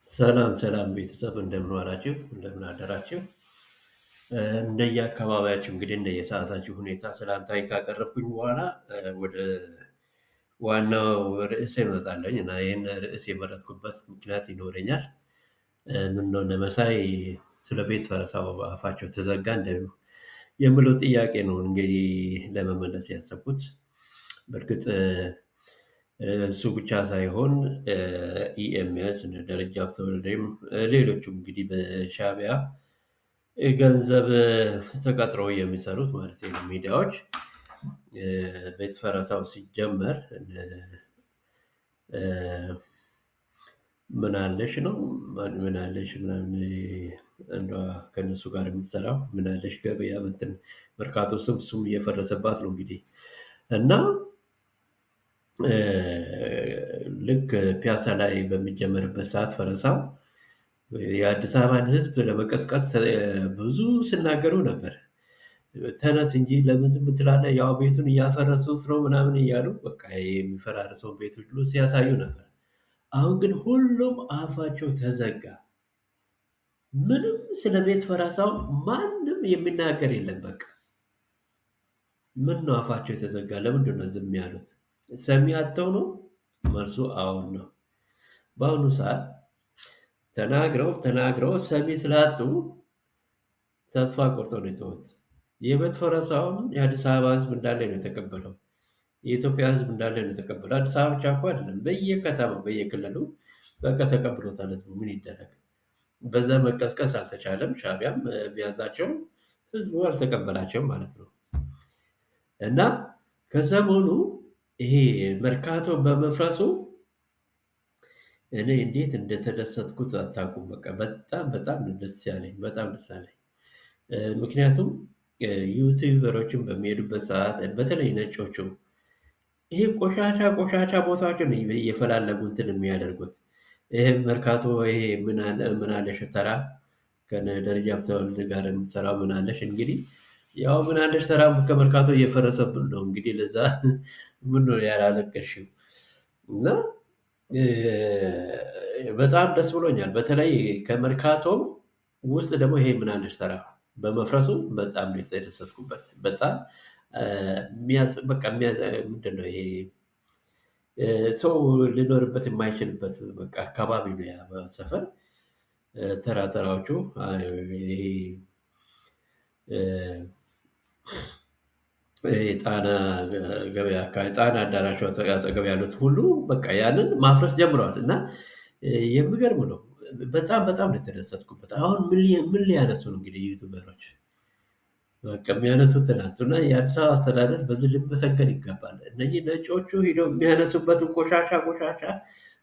ሰላም ሰላም ቤተሰብ እንደምን ዋላችሁ? እንደምን አደራችሁ? እንደየአካባቢያችሁ እንግዲህ እንደየሰዓታችሁ ሁኔታ ሰላምታዬ ካቀረብኩኝ በኋላ ወደ ዋናው ርዕስ እመጣለሁኝ እና ይህን ርዕስ የመረጥኩበት ምክንያት ይኖረኛል። ምን እንደሆነ መሳይ ስለ ቤት ፈረሳው አፋቸው ተዘጋ የምለው ጥያቄ ነው እንግዲህ ለመመለስ ያሰብኩት። በእርግጥ እሱ ብቻ ሳይሆን ኢኤምኤስ እነ ደረጃ ሀብተወልድም ሌሎቹም እንግዲህ በሻዕቢያ ገንዘብ ተቀጥረው የሚሰሩት ማለት ነው ሚዲያዎች ቤት ፈረሳው ሲጀመር ምናለሽ ነው ምናለሽ ምናምን አንዷ ከእነሱ ጋር የምትሰራው ምናለሽ ገበያ እንትን መርካቶ እሱም እየፈረሰባት ነው እንግዲህ እና ልክ ፒያሳ ላይ በሚጀመርበት ሰዓት ፈረሳው የአዲስ አበባን ሕዝብ ለመቀስቀስ ብዙ ሲናገሩ ነበር። ተነስ እንጂ ለምን ዝም ትላለህ? ያው ቤቱን እያፈረሱት ነው ምናምን እያሉ በቃ የሚፈራርሰውን ቤት ሁሉ ሲያሳዩ ነበር። አሁን ግን ሁሉም አፋቸው ተዘጋ። ምንም ስለ ቤት ፈረሳው ማንም የሚናገር የለም። በቃ ምን ነው አፋቸው የተዘጋ? ለምንድን ነው ዝም ያሉት? ሰሚ አጥተው ነው? መልሱ አዎን ነው። በአሁኑ ሰዓት ተናግረው ሰሚ ስላጡ ተስፋ ቆርጠው ነው የተዉት። የቤት ፈረሳውን የአዲስ አበባ ሕዝብ እንዳለ ነው የተቀበለው። የኢትዮጵያ ሕዝብ እንዳለ ነው የተቀበለው። አዲስ አበባ ብቻ እኮ አይደለም፣ በየከተማው በየክልሉ በቃ ተቀብሎታል ሕዝቡ። ምን ይደረግ? በዛ መቀስቀስ አልተቻለም። ሻዕቢያም ቢያዛቸው ሕዝቡ አልተቀበላቸውም ማለት ነው። እና ከሰሞኑ ይሄ መርካቶ በመፍረሱ እኔ እንዴት እንደተደሰትኩት አታውቁም። በቃ በጣም ደስ ያለኝ በጣም ደስ ያለኝ። ምክንያቱም ዩቲዩበሮችን በሚሄዱበት ሰዓት በተለይ ነጮቹ ይሄ ቆሻሻ ቦታዎችን እየፈላለጉ እንትን የሚያደርጉት ይሄ መርካቶ ይሄ ምናለሽ ተራ ከነ ደረጃ ሀብተወልድ ጋር የምትሰራው ምናለሽ እንግዲህ ያው ምናለሽ ተራ ከመርካቶ እየፈረሰብን ነው እንግዲህ ለዛ ምን ነው ያላለቀሽው? እና በጣም ደስ ብሎኛል። በተለይ ከመርካቶ ውስጥ ደግሞ ይሄ ምናለሽ ተራ በመፍረሱ በጣም ነው የተደሰትኩበት። በጣም በቃ ምንድን ነው ይሄ ሰው ሊኖርበት የማይችልበት በቃ አካባቢ ነው ያ ሰፈር። ተራዎቹ ይሄ የጣና ገበያ አካባቢ ጣና አዳራሹ አጠገብ ያሉት ሁሉ በቃ ያንን ማፍረስ ጀምረዋል እና የሚገርም ነው። በጣም ነው የተደሰትኩበት። አሁን ምን ሊያነሱ ነው እንግዲህ ዩቱበሮች በቃ የሚያነሱት ናቸው እና የአዲስ አበባ አስተዳደር በዚህ ሊመሰገን ይገባል። እነዚህ ነጮቹ ሂደው የሚያነሱበትን ቆሻሻ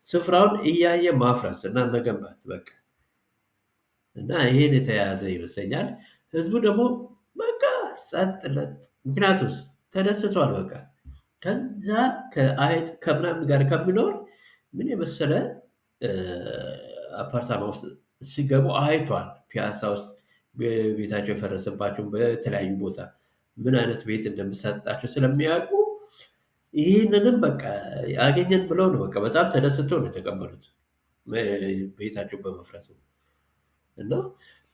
ስፍራውን እያየ ማፍረስ እና መገንባት በቃ እና ይሄን የተያያዘ ይመስለኛል። ህዝቡ ደግሞ በቃ ጸጥ ለጥ ምክንያቱስ ተደስቷል። በቃ ከዛ ከአይጥ ከምናምን ጋር ከሚኖር ምን የመሰለ አፓርታማ ውስጥ ሲገቡ አይቷል። ፒያሳ ውስጥ ቤታቸው የፈረሰባቸውን በተለያዩ ቦታ ምን አይነት ቤት እንደሚሰጣቸው ስለሚያውቁ ይህንንም በቃ ያገኘን ብለው ነው በቃ በጣም ተደስተው ነው የተቀበሉት ቤታቸው በመፍረሱ እና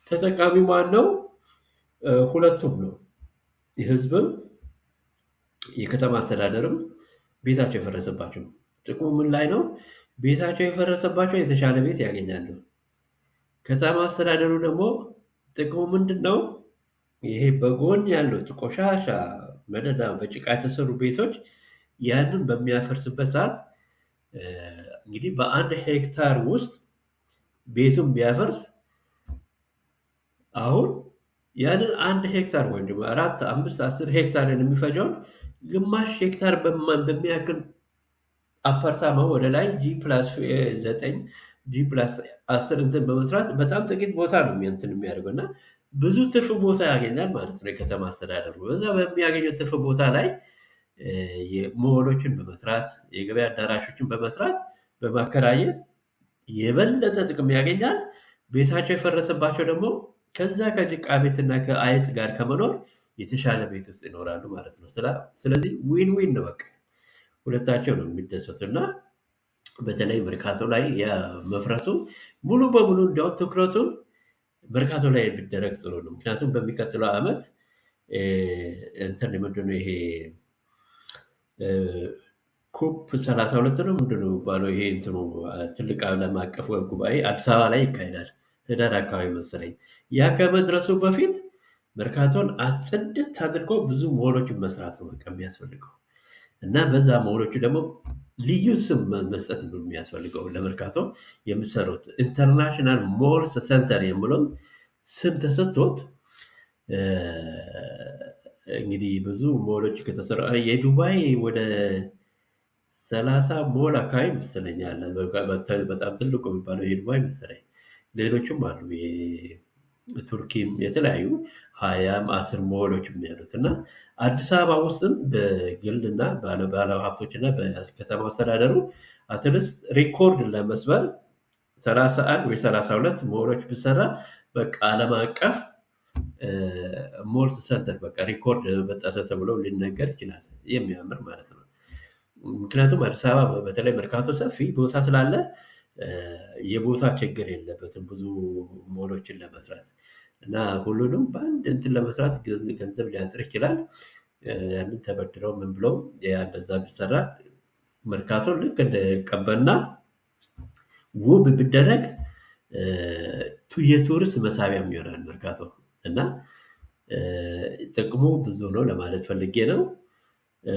ተጠቃሚው ማነው? ሁለቱም ነው። የህዝብም የከተማ አስተዳደርም ቤታቸው የፈረሰባቸው ነው። ጥቅሙ ምን ላይ ነው? ቤታቸው የፈረሰባቸው የተሻለ ቤት ያገኛሉ። ከተማ አስተዳደሩ ደግሞ ጥቅሙ ምንድን ነው? ይሄ በጎን ያሉት ቆሻሻ መደዳ በጭቃ የተሰሩ ቤቶች ያንን በሚያፈርስበት ሰዓት እንግዲህ በአንድ ሄክታር ውስጥ ቤቱን ቢያፈርስ አሁን ያንን 1 ሄክታር ወይም ደግሞ 4 5 10 ሄክታርን የሚፈጀውን ግማሽ ሄክታር በሚያክል አፓርታማ ወደ ላይ G+9 G+10 እንትን በመስራት በጣም ጥቂት ቦታ ነው እንትን የሚያደርገው እና ብዙ ትርፍ ቦታ ያገኛል ማለት ነው። የከተማ አስተዳደሩ በዛ በሚያገኘው ትርፍ ቦታ ላይ ሞሎችን በመስራት የገበያ አዳራሾችን በመስራት በማከራየት የበለጠ ጥቅም ያገኛል። ቤታቸው የፈረሰባቸው ደግሞ ከዛ ከጭቃ ቤትና ከአይጥ ጋር ከመኖር የተሻለ ቤት ውስጥ ይኖራሉ ማለት ነው። ስለዚህ ዊን ዊን ነው በቃ ሁለታቸው ነው የሚደሰቱና በተለይ መርካቶ ላይ የመፍረሱ ሙሉ በሙሉ እንዲያውም ትኩረቱን መርካቶ ላይ ቢደረግ ጥሩ ነው። ምክንያቱም በሚቀጥለው ዓመት እ፣ እንትን ምንድነው ይሄ እ፣ ኮፕ 32 ነው ምንድነው የሚባለው? ይሄ እንትኑ ትልቅ ዓለም አቀፍ ጉባኤ አዲስ አበባ ላይ ይካሄዳል። ህዳር አካባቢ መሰለኝ። ያ ከመድረሱ በፊት መርካቶን አጽድት አድርጎ ብዙ ሞሎችን መስራት ነው በቃ የሚያስፈልገው። እና በዛ ሞሎቹ ደግሞ ልዩ ስም መስጠት ነው የሚያስፈልገው። ለመርካቶ የምሰሩት ኢንተርናሽናል ሞልስ ሰንተር የሚለው ስም ተሰጥቶት እ፣ እንግዲህ ብዙ ሞሎች ከተሰራ የዱባይ ወደ 30 ሞል አካባቢ ይመስለኛል። በጣም ትልቁ የሚባለው የዱባይ መሰለኝ። ሌሎችም አሉ የቱርኪም የተለያዩ 20 10 ሞሎች የሚያሉት እና አዲስ አበባ ውስጥም በግልና ባለ ሀብቶችና በከተማ አስተዳደሩ አትሊስት ሪኮርድ ለመስበር 31 ወይ 32 ሞሎች ብሰራ በቃ ዓለም አቀፍ ሞልስ ሰንተር በቃ ሪኮርድ በጠሰ ተብሎ ሊነገር ይችላል። የሚያምር ማለት ነው። ምክንያቱም አዲስ አበባ በተለይ መርካቶ ሰፊ ቦታ ስላለ እ፣ የቦታ ችግር የለበትም ብዙ ሞሎችን ለመስራት እና ሁሉንም በአንድ እንትን ለመስራት ገንዘብ ሊያጥር ይችላል። ያንን ተበድረው ምን ብለው ያ እንደዛ ቢሰራ መርካቶ ልክ እንደ ቀበና ውብ ቢደረግ እ፣ የቱሪስት መሳቢያም ይሆናል መርካቶ እና እ፣ ጥቅሙ ብዙ ነው ለማለት ፈልጌ ነው። እ፣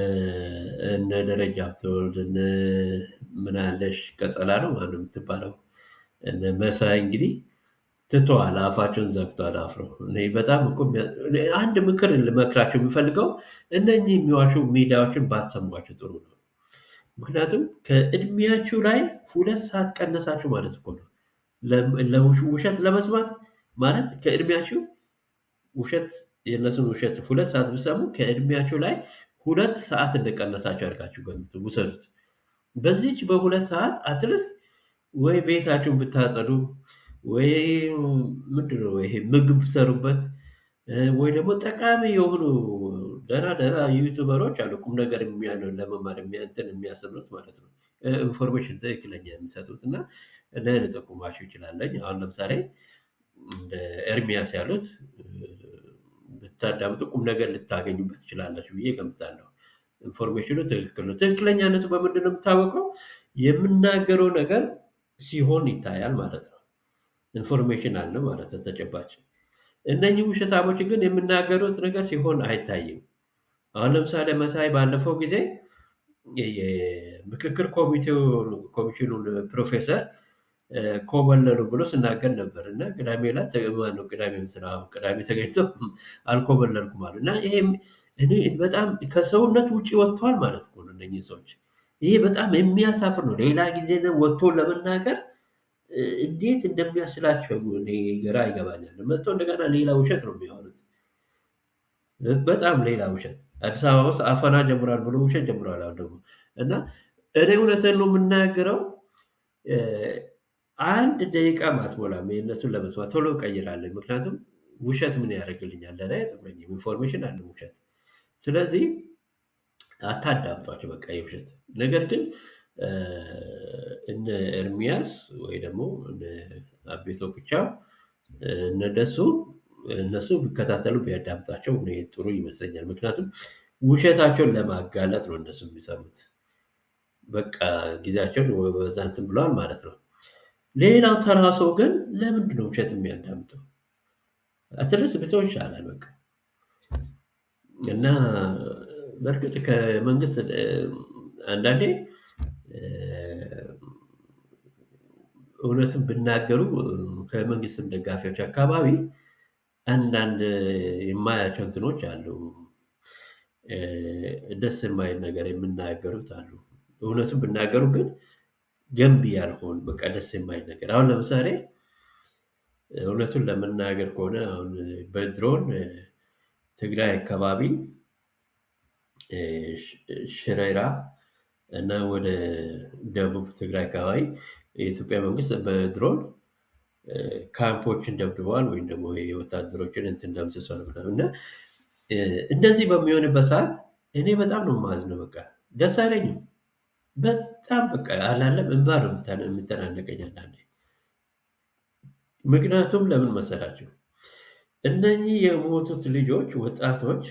እነ ደረጃ ሀብተወልድ እነ ምናለሽ ቀጸላ ነው ማነው የምትባለው እነ መሳይ እንግዲህ ትተዋል፣ አፋቸውን ዘግተዋል አፍረው። እኔ በጣም እኮ እኔ አንድ ምክር ልመክራቸው የሚፈልገው እነኚህ የሚዋሹ ሚዲያዎችን ባትሰሟቸው ጥሩ ነው። ምክንያቱም ከእድሜያችሁ ላይ 2 ሰዓት ቀነሳችሁ ማለት እኮ ነው። ውሸት ለመስማት ማለት ከእድሜያችሁ ውሸት የእነሱን ውሸት 2 ሰዓት ብሰሙ ከእድሜያችሁ ላይ 2 ሰዓት እንደቀነሳችሁ አድርጋችሁ ገምቱ፣ ውሰዱት። በዚች በ2 ሰዓት አትሊስት ወይ ቤታችሁን ብታጸዱ ወይ ምንድነው ይሄ ምግብ ብትሰሩበት ወይ ደግሞ ጠቃሚ የሆኑ ደህና ደህና ዩቱበሮች አሉ ቁም ነገር ለመማር እንትን የሚያስተምሩት ማለት ነው። ኢንፎርሜሽን ትክክለኛ የሚሰጡት እና እና ልጠቁማችሁ ይችላለኝ። አሁን ለምሳሌ እንደ ኤርሚያስ ያሉት ብታዳምጡ ቁም ነገር ልታገኙበት ትችላላችሁ ብዬ እገምታለሁ። ኢንፎርሜሽኑ ትክክል ነው። ትክክለኛነቱ በምንድን ነው የሚታወቀው? የምናገረው ነገር ሲሆን ይታያል ማለት ነው። ኢንፎርሜሽን አለ ማለት ነው ተጨባጭ። እነኚህ ውሸታሞች ግን የሚናገሩት ነገር ሲሆን አይታይም። አሁን ለምሳሌ መሳይ ባለፈው ጊዜ የምክክር ኮሚሽኑን ፕሮፌሰር ኮበለሉ ብሎ ስናገር ነበር እና ቅዳሜ ዕለት ማነው ቅዳሜ ምስራ ቅዳሜ ተገኝቶ አልኮበለልኩም አሉ እና ይሄ እኔ በጣም ከሰውነት ውጭ ወጥተዋል ማለት እኮ ነው እነኚህ ሰዎች። ይሄ በጣም የሚያሳፍር ነው። ሌላ ጊዜ ወጥቶ ለመናገር እንዴት እንደሚያስችላቸው እኔ ግራ ይገባኛል። መጥቶ እንደገና ሌላ ውሸት ነው የሚያወሩት። በጣም ሌላ ውሸት። አዲስ አበባ ውስጥ አፈና ጀምሯል ብሎ ውሸት ጀምሯል አሁን ደግሞ እና እኔ እውነትን ነው የምናገረው። እ፣ አንድ ደቂቃ አትሞላም የእነሱን ለመስማት ቶሎ እቀይራለሁ። ምክንያቱም ውሸት ምን ያደርግልኛል? ለእኔ አይጠቅመኝም። ኢንፎርሜሽን አለ ውሸት። ስለዚህ አታዳምጧቸው በቃ የውሸት ነገር ግን እ፣ እነ ኤርሚያስ ወይ ደግሞ እነ አቤቶ ብቻ እነደሱ እነሱ ቢከታተሉ ቢያዳምጣቸው እኔ ጥሩ ይመስለኛል። ምክንያቱም ውሸታቸውን ለማጋለጥ ነው እነሱ የሚሰሩት። በቃ ጊዜያቸውን በዛ እንትን ብለዋል ማለት ነው። ሌላው ተራ ሰው ግን ለምንድን ነው ውሸት የሚያዳምጠው? አትሊስት ብተው ይሻላል በቃ። እና በእርግጥ ከመንግስት አንዳንዴ እ፣ እውነትን ብናገሩ ከመንግስትም ደጋፊዎች አካባቢ አንዳንድ የማያቸው እንትኖች አሉ። እ፣ ደስ የማይል ነገር የምናገሩት አሉ። እውነቱን ብናገሩ ግን ገንቢ ያልሆን በቃ ደስ የማይል ነገር። አሁን ለምሳሌ እውነቱን ለመናገር ከሆነ አሁን በድሮን ትግራይ አካባቢ እ፣ ሽሬራ እና ወደ ደቡብ ትግራይ አካባቢ የኢትዮጵያ መንግስት በድሮን ካምፖችን ደብድበዋል ወይም ደግሞ የወታደሮችን እንትን ደምስሰዋል ምናምን እና እንደዚህ በሚሆንበት ሰዓት እኔ በጣም ነው የማዝነው። በቃ ደስ አይለኝም። በጣም በቃ አላለም እንባ ነው የምተናነቀኝ አንዳንዴ። ምክንያቱም ለምን መሰላችሁ? እነኚህ የሞቱት ልጆች ወጣቶች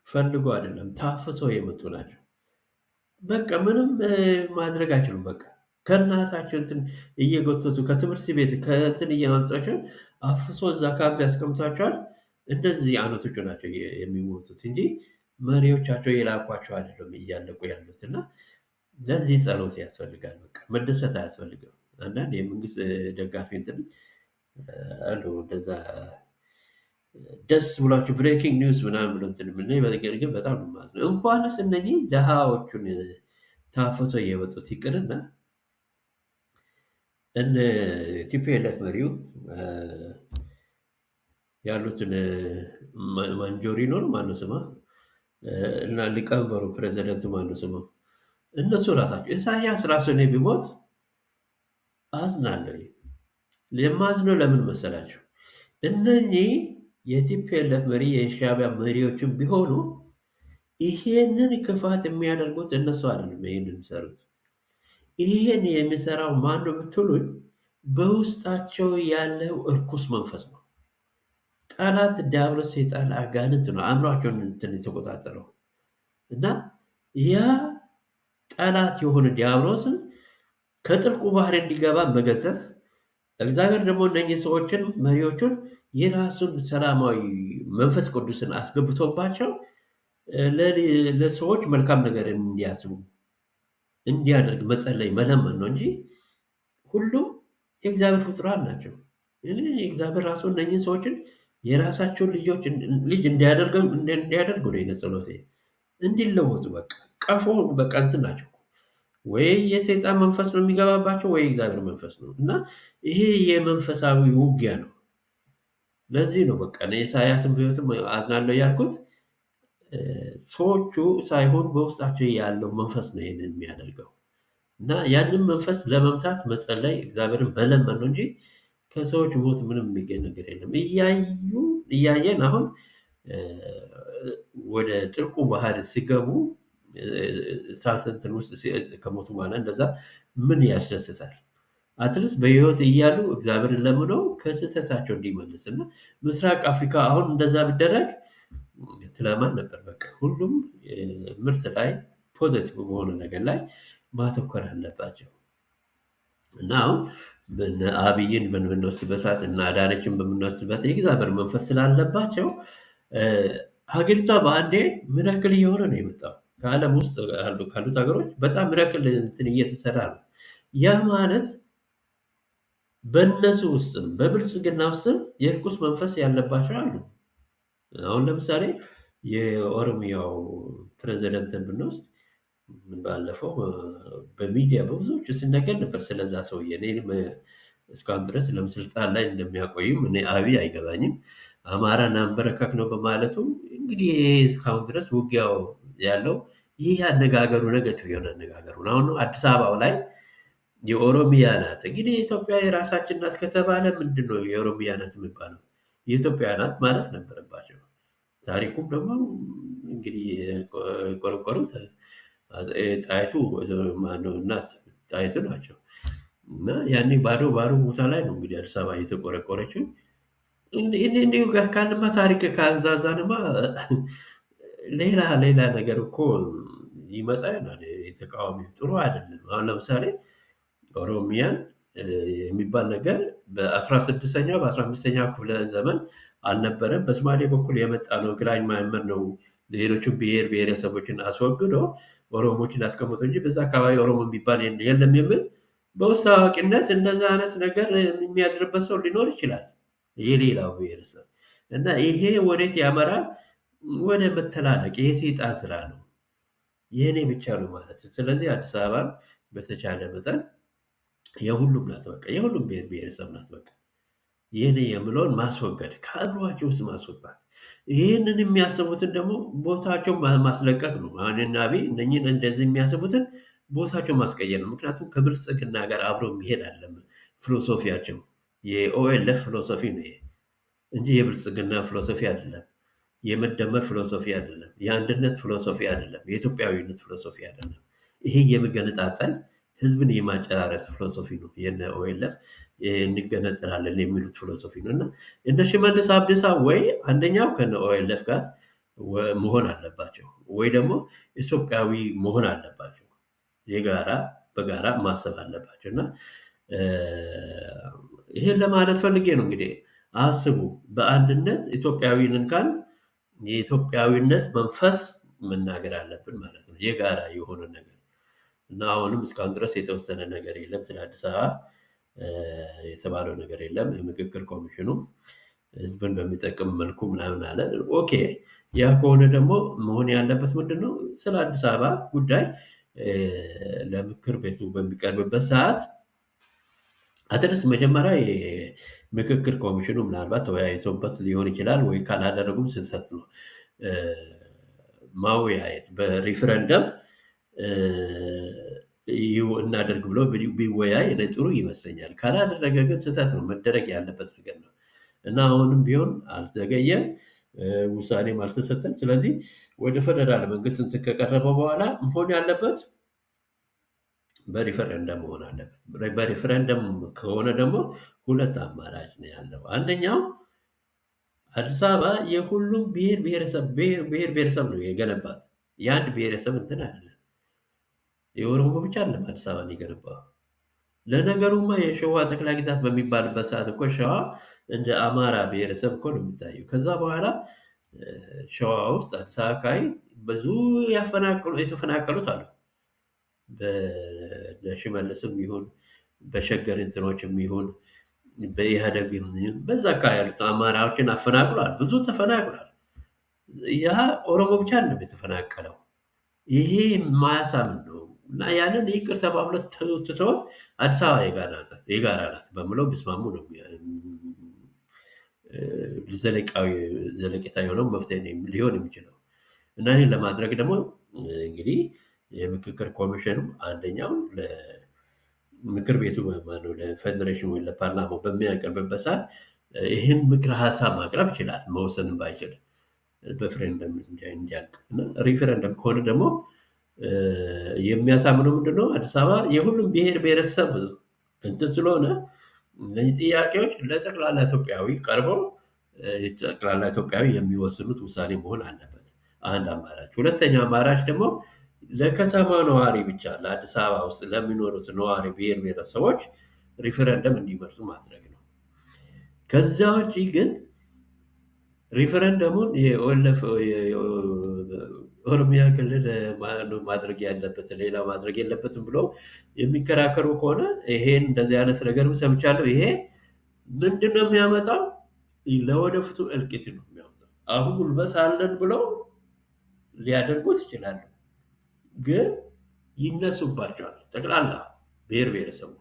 ፈልጎ አይደለም ታፍሰው የመጡ ናቸው። በቃ ምንም ማድረግ አይችሉም። በቃ ከእናታቸው እንትን እየጎተቱ ከትምህርት ቤት ከእንትን እያመጧቸው አፍሶ እዛ ካምፕ ያስቀምጧቸዋል። እንደዚህ አይነቶቹ ናቸው የሚሞቱት እንጂ መሪዎቻቸው የላኳቸው አይደለም እያለቁ ያሉት። እና ለዚህ ጸሎት ያስፈልጋል። በቃ መደሰት አያስፈልግም። አንዳንድ የመንግስት ደጋፊ እንትን አሉ እንደዛ ደስ ብሏቸው ብሬኪንግ ኒውስ ምናምን ብሎ እንትን የምናይ ነገር ግን በጣም ነው ማለት ነው። እንኳንስ እነኚህ ድሃዎቹን ታፍሶ የመጡት ይቅርና እነ ቲፒኤልኤፍ መሪው ያሉትን ማንጆሪኖ ነው ማነው ስማ እና ሊቀመንበሩ ፕሬዚደንቱ ማነው ስማ እነሱ ራሳቸው ኢሳያስ ራሱ እኔ ቢሞት አዝናለሁ። የማዝነው ለምን መሰላቸው? እነኚህ የቲፒኤልኤፍ መሪ የሻዕቢያ መሪዎችን ቢሆኑ ይሄንን ክፋት የሚያደርጉት እነሱ አይደሉም። ይሄንን የሚሰሩት ይሄን የሚሰራው ማነው ብትሉኝ በውስጣቸው ያለው እርኩስ መንፈስ ነው። ጠላት ዲያብሎስ፣ ሰይጣን፣ አጋንንት ነው አእምሯቸውን እንትን የተቆጣጠረው እና ያ ጠላት የሆነ ዲያብሎስን ከጥልቁ ባህር እንዲገባ መገሰጽ፣ እግዚአብሔር ደግሞ እነኚህ ሰዎችን መሪዎቹን የራሱን ሰላማዊ መንፈስ ቅዱስን አስገብቶባቸው ለሰዎች መልካም ነገር እንዲያስቡ እንዲያደርግ መጸለይ መለመን ነው እንጂ ሁሉም የእግዚአብሔር ፍጡራን ናቸው። እግዚአብሔር ራሱ እነኚህን ሰዎችን የራሳቸውን ልጅ እንዲያደርጉ ነው የኔ ጸሎቴ። እንዲለወጡ በቃ ቀፎ በቃ እንትን ናቸው። ወይ የሰይጣን መንፈስ ነው የሚገባባቸው ወይ የእግዚአብሔር መንፈስ ነው እና ይሄ የመንፈሳዊ ውጊያ ነው። ለዚህ ነው በቃ ኢሳያስን ቢሆንም አዝናለሁ ያልኩት። ሰዎቹ ሳይሆን በውስጣቸው ያለው መንፈስ ነው ይሄንን የሚያደርገው እና ያንን መንፈስ ለመምታት መጸለይ፣ እግዚአብሔርን መለመን ነው እንጂ ከሰዎች ሞት ምንም የሚገኝ ነገር የለም። እያየን አሁን ወደ ጥልቁ ባህር ሲገቡ እሳት እንትን ውስጥ ከሞቱ በኋላ እንደዛ ምን ያስደስታል? አትሊስት በህይወት እያሉ እግዚአብሔርን ለምነው ከስህተታቸው እንዲመልስ እና ምስራቅ አፍሪካ አሁን እንደዛ ቢደረግ ትለማ ነበር። በቃ ሁሉም ምርት ላይ ፖዘቲቭ በሆነ ነገር ላይ ማተኮር አለባቸው እና አሁን አብይን በምንወስድበት ሰዓት እና አዳነችን በምንወስድበት የእግዚአብሔር መንፈስ ስላለባቸው ሀገሪቷ በአንዴ ሚራክል እየሆነ ነው የመጣው። ከዓለም ውስጥ ካሉት ሀገሮች በጣም ሚራክል እንትን እየተሰራ ነው። ያ ማለት በእነሱ ውስጥም በብልጽግና ውስጥም የርኩስ መንፈስ ያለባቸው አሉ። አሁን ለምሳሌ የኦሮሚያው ፕሬዚደንትን ብንወስድ ባለፈው በሚዲያ በብዙዎቹ ሲነገር ነበር ስለዛ ሰውዬ። እኔም እስካሁን ድረስ ለምን ስልጣን ላይ እንደሚያቆይም እኔ አብይ አይገባኝም። አማራን አንበረከክ ነው በማለቱ እንግዲህ ይሄ እስካሁን ድረስ ውጊያው ያለው ይህ አነጋገሩ ነገቲቭ የሆነ አነጋገሩ ነው። አሁን አዲስ አበባው ላይ የኦሮሚያ ናት እንግዲህ የኢትዮጵያ የራሳችን ናት ከተባለ ምንድን ነው የኦሮሚያ ናት የሚባለው? የኢትዮጵያ ናት ማለት ነበረባቸው። ታሪኩም ደግሞ እንግዲህ የቆረቆሩት ጣይቱ እናት ጣይቱ ናቸው እና ያኔ ባዶ ቦታ ላይ ነው እንግዲህ አዲስ አበባ እየተቆረቆረችው። እንዲሁ ካንማ ታሪክ ካንዛዛንማ ሌላ ነገር እኮ ይመጣ ይሆናል። የተቃዋሚ ጥሩ አይደለም። አሁን ለምሳሌ ኦሮሚያን የሚባል ነገር በ16ኛው በ15ኛው ክፍለ ዘመን አልነበረም። በሶማሌ በኩል የመጣ ነው። ግራኝ ማመር ነው ሌሎቹን ብሔር ብሔረሰቦችን አስወግዶ ኦሮሞችን አስቀምጦ እንጂ በዛ አካባቢ ኦሮሞ የሚባል የለም የሚል በውስጥ አዋቂነት እንደዛ አይነት ነገር የሚያድርበት ሰው ሊኖር ይችላል። የሌላው ብሔረሰብ እና ይሄ ወዴት ያመራል? ወደ መተላለቅ። ይሄ ሰይጣን ስራ ነው። የእኔ ብቻ ነው ማለት። ስለዚህ አዲስ አበባ በተቻለ መጠን የሁሉም ናት። በቃ የሁሉም ብሔር ብሔረሰብ ናት። በቃ የኔ የምለውን ማስወገድ ከአእምሯቸው ውስጥ ማስወጣት። ይህንን የሚያስቡትን ደግሞ ቦታቸው ማስለቀቅ ነው። አሁን አብይ እነኝን እንደዚህ የሚያስቡትን ቦታቸው ማስቀየር ነው። ምክንያቱም ከብልጽግና ጋር አብሮ የሚሄድ አለም ፊሎሶፊያቸው የኦኤልኤፍ ፊሎሶፊ ነው ይሄ እንጂ የብልጽግና ፊሎሶፊ አይደለም። የመደመር ፊሎሶፊ አይደለም። የአንድነት ፊሎሶፊ አይደለም። የኢትዮጵያዊነት ፊሎሶፊ አይደለም። ይሄ የመገነጣጠል ህዝብን የማጨራረስ ፊሎሶፊ ነው የነ ኦኤልኤፍ። እንገነጠላለን የሚሉት ፊሎሶፊ ነው። እና እነ ሽመልስ አብዲሳ ወይ አንደኛው ከነ ኦኤልኤፍ ጋር መሆን አለባቸው፣ ወይ ደግሞ ኢትዮጵያዊ መሆን አለባቸው። የጋራ በጋራ ማሰብ አለባቸው። እና ይሄን ለማለት ፈልጌ ነው። እንግዲህ አስቡ፣ በአንድነት ኢትዮጵያዊንን ካል የኢትዮጵያዊነት መንፈስ መናገር አለብን ማለት ነው። የጋራ የሆነ ነገር እና አሁንም እስካሁን ድረስ የተወሰነ ነገር የለም። ስለ አዲስ አበባ የተባለው ነገር የለም። የምክክር ኮሚሽኑ ህዝብን በሚጠቅም መልኩ ምናምን አለ። ኦኬ፣ ያ ከሆነ ደግሞ መሆን ያለበት ምንድን ነው? ስለ አዲስ አበባ ጉዳይ ለምክር ቤቱ በሚቀርብበት ሰዓት አትሊስ መጀመሪያ የምክክር ኮሚሽኑ ምናልባት ተወያይቶበት ሊሆን ይችላል፣ ወይ ካላደረጉም ስህተት ነው። ማወያየት በሪፍረንደም እናደርግ ብሎ ቢወያይ እኔ ጥሩ ይመስለኛል። ካላደረገ ግን ስህተት ነው፣ መደረግ ያለበት ነገር ነው። እና አሁንም ቢሆን አልዘገየም፣ ውሳኔም አልተሰጠም። ስለዚህ ወደ ፌደራል መንግስት እንትን ከቀረበ በኋላ መሆን ያለበት በሪፈረንደም መሆን አለበት። በሪፈረንደም ከሆነ ደግሞ ሁለት አማራጭ ነው ያለው። አንደኛው አዲስ አበባ የሁሉም ብሔር ብሔረሰብ ነው የገነባት፣ የአንድ ብሔረሰብ እንትን አይደለም። የኦሮሞ ብቻ አይደለም አዲስ አበባን የገነባው። ለነገሩማ የሸዋ ጠቅላይ ግዛት በሚባልበት ሰዓት እኮ ሸዋ እንደ አማራ ብሔረሰብ እኮ ነው የሚታየው። ከዛ በኋላ ሸዋ ውስጥ አዲስ አበባ አካባቢ ብዙ የተፈናቀሉት አሉ። በሽመልስም ይሁን በሸገር እንትኖችም ይሁን በኢህአደግ በዛ አካባቢ ያሉት አማራዎችን አፈናቅሏል፣ ብዙ ተፈናቅሏል። ያ ኦሮሞ ብቻ አይደለም የተፈናቀለው። ይሄ ማያሳምን ነው። እና ያንን ይቅር ተባብሎ ትተው አዲስ አበባ የጋራ ናት በምለው ቢስማሙ ነው ዘለቄታ የሆነው መፍትሄ ሊሆን የሚችለው። እና ይህን ለማድረግ ደግሞ እንግዲህ የምክክር ኮሚሽኑ አንደኛው ለምክር ቤቱ ለፌዴሬሽን ወይ ለፓርላማው በሚያቀርብበት ሰዓት ይህን ምክረ ሀሳብ ማቅረብ ይችላል፣ መወሰንም ባይችል በፍሬንደም እንዲያልቅ። እና ሪፈረንደም ከሆነ ደግሞ የሚያሳምነው ምንድነው? አዲስ አበባ የሁሉም ብሔር ብሔረሰብ እንትን ስለሆነ እነዚህ ጥያቄዎች ለጠቅላላ ኢትዮጵያዊ ቀርበው ጠቅላላ ኢትዮጵያዊ የሚወስኑት ውሳኔ መሆን አለበት፣ አንድ አማራጭ። ሁለተኛ አማራጭ ደግሞ ለከተማ ነዋሪ ብቻ ለአዲስ አበባ ውስጥ ለሚኖሩት ነዋሪ ብሔር ብሔረሰቦች ሪፈረንደም እንዲመርጡ ማድረግ ነው። ከዛ ውጭ ግን ሪፈረንደሙን ኦሮሚያ ክልል ማድረግ ያለበት ሌላ ማድረግ የለበትም ብለው የሚከራከሩ ከሆነ ይሄን እንደዚህ አይነት ነገር ሰምቻለሁ። ይሄ ምንድነው የሚያመጣው? ለወደፊቱ እልቂት ነው የሚያመጣው። አሁን ጉልበት አለን ብለው ሊያደርጉት ይችላሉ፣ ግን ይነሱባቸዋል ጠቅላላ ብሔር ብሔረሰቡ።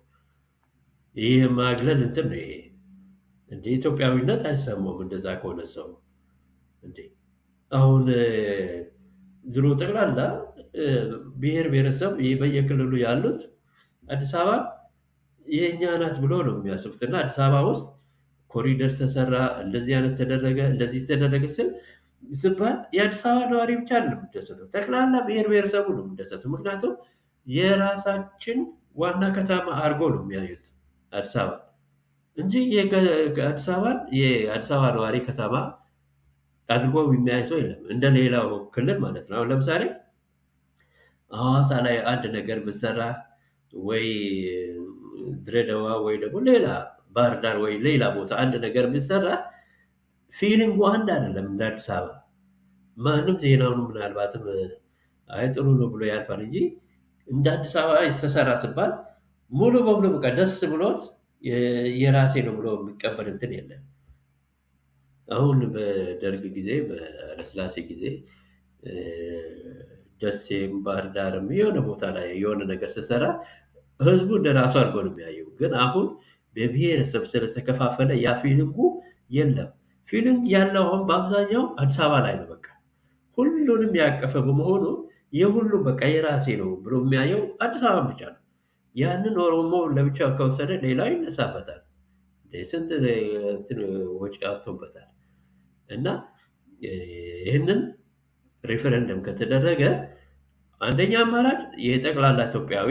ይህ ማግለል እንትን ነው። ይሄ እንደ ኢትዮጵያዊነት አይሰማውም እንደዛ ከሆነ ሰው እንዴ። አሁን ድሮ ጠቅላላ ብሔር ብሔረሰብ በየክልሉ ያሉት አዲስ አበባ የእኛ ናት ብሎ ነው የሚያስቡት። እና አዲስ አበባ ውስጥ ኮሪደር ተሰራ፣ እንደዚህ አይነት ተደረገ፣ እንደዚህ ተደረገ ሲባል የአዲስ አበባ ነዋሪ ብቻ አይደለም የሚደሰተው፣ ጠቅላላ ብሔር ብሔረሰቡ ነው የሚደሰተው። ምክንያቱም የራሳችን ዋና ከተማ አድርጎ ነው የሚያዩት አዲስ አበባ እንጂ አዲስ አበባን የአዲስ አበባ ነዋሪ ከተማ አድርጎ የሚያይ ሰው የለም፣ እንደ ሌላው ክልል ማለት ነው። አሁን ለምሳሌ ሐዋሳ ላይ አንድ ነገር ብሰራ ወይ ድሬዳዋ ወይ ደግሞ ሌላ ባህር ዳር ወይ ሌላ ቦታ አንድ ነገር ብሰራ ፊሊንጉ አንድ አይደለም እንደ አዲስ አበባ። ማንም ዜናውን ምናልባትም አይ ጥሩ ነው ብሎ ያልፋል እንጂ እንደ አዲስ አበባ የተሰራ ሲባል ሙሉ በሙሉ በቃ ደስ ብሎት የራሴ ነው ብሎ የሚቀበል እንትን የለም። አሁን በደርግ ጊዜ በኃይለሥላሴ ጊዜ ደሴም ባህር ዳርም የሆነ ቦታ ላይ የሆነ ነገር ስሰራ ህዝቡ እንደራሱ አድርጎ ነው የሚያየው። ግን አሁን በብሔረሰብ ስለተከፋፈለ ያ ፊሊንጉ የለም። ፊሊንግ ያለው አሁን በአብዛኛው አዲስ አበባ ላይ ነው። በቃ ሁሉንም ያቀፈ በመሆኑ የሁሉም በቃ የራሴ ነው ብሎ የሚያየው አዲስ አበባ ብቻ ነው። ያንን ኦሮሞ ለብቻ ከወሰደ ሌላው ይነሳበታል። ስንት ወጪ አውጥቶበታል። እና ይህንን ሪፈረንደም ከተደረገ አንደኛ አማራጭ የጠቅላላ ኢትዮጵያዊ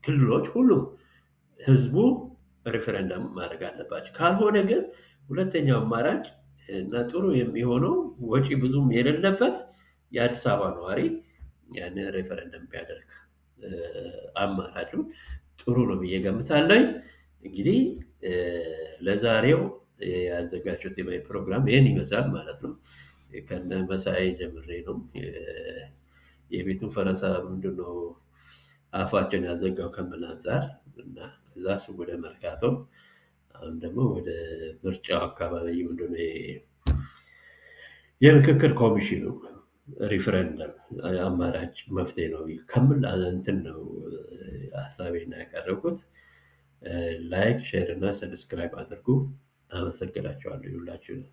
ክልሎች ሁሉም ህዝቡ ሪፈረንደም ማድረግ አለባቸው። ካልሆነ ግን ሁለተኛው አማራጭ እና ጥሩ የሚሆነው ወጪ ብዙም የሌለበት የአዲስ አበባ ነዋሪ ያንን ሬፈረንደም ቢያደርግ አማራጩ ጥሩ ነው ብዬ ገምታለኝ። እንግዲህ ለዛሬው ያዘጋጁት ፕሮግራም ይህን ይመስላል ማለት ነው። ከነ መሳይ ጀምሬ ነው የቤቱን ፈረሳ ምንድነው አፋቸውን ያዘጋው ከምን አንጻር እና ከዛ እሱ ወደ መርካቶ አሁን ደግሞ ወደ ምርጫው አካባቢ ምንድነው የምክክር ኮሚሽኑ ሪፍረንደም አማራጭ መፍትሄ ነው ከምል እንትን ነው ሀሳቤን ያቀረብኩት። ላይክ ሼር እና ሰብስክራይብ አድርጉ። አመሰግናችኋለሁ ሁላችሁንም።